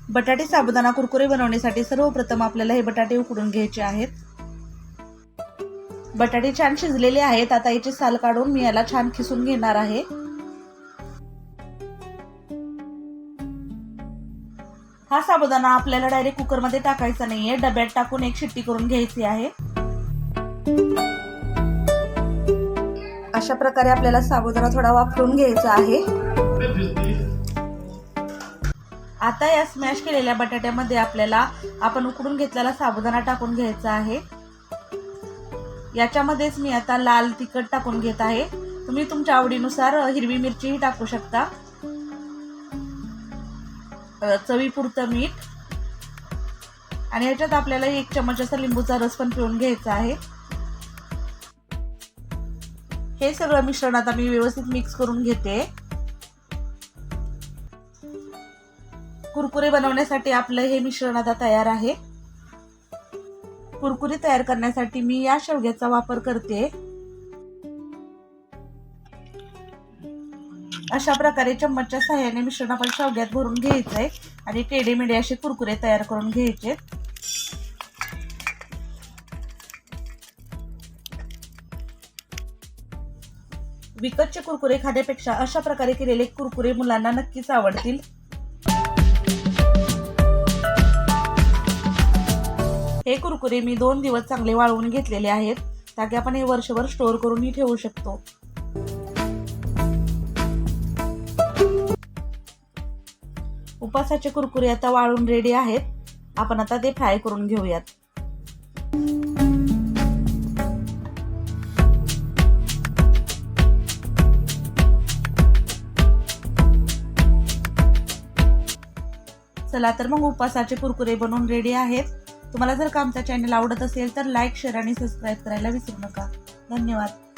बटाटे साबुदाणा कुरकुरे बनवण्यासाठी सर्वप्रथम आपल्याला हे बटाटे उकडून घ्यायचे आहेत। बटाटे छान शिजलेले आहेत। आता याची साल काढून मी याला छान खिसून घेणार आहे। हा साबुदाणा आपल्याला डायरेक्ट कुकर मध्ये टाकायचा नाहीये, डब्यात टाकून एक शिट्टी करून घ्यायची आहे। अशा प्रकारे आपल्याला साबुदाणा थोडा वाफवून घ्यायचा आहे। आता या स्मॅश केलेल्या बटाट्यामध्ये आपल्याला आपण उकडून घेतलेला साबुदाणा टाकून घ्यायचा आहे। याच्यामध्येच मी आता लाल तिखट टाकून घेत आहे। तुम्ही तुमच्या आवडीनुसार हिरवी मिरचीही टाकू शकता। चवीपुरतं मीठ आणि याच्यात आपल्याला 1 चमच असा लिंबूचा रस पण पिळून घ्यायचा आहे। हे सगळं मिश्रण आता मी व्यवस्थित मिक्स करून घेते। कुरकुरे बनवण्यासाठी आपलं हे मिश्रण आता तयार आहे। कुरकुरे तयार करण्यासाठी मी या शेवग्याचा वापर करते। अशा प्रकारे चम्मचच्या सहाय्याने मिश्रण आपण शेवग्यात भरून घ्यायचंय आणि टेढे मेढे असे कुरकुरे तयार करून घ्यायचे। विकतचे कुरकुरे खाण्यापेक्षा अशा प्रकारे केलेले कुरकुरे मुलांना नक्कीच आवडतील। हे कुरकुरे मी 2 दिवस चांगले वाळवून घेतलेले आहेत, ताकि आपण हे वर्षभर स्टोअर करूनही ठेवू शकतो। उपासाचे कुरकुरे आता वाळून रेडी आहेत। आपण आता ते फ्राय करून घेऊयात। चला तर मग उपासाचे कुरकुरे बनवून रेडी आहेत। तुम्हाला जर का आमचा चॅनल आवडत असेल तर लाईक, शेअर आणि सबस्क्राईब करायला विसरू नका। धन्यवाद।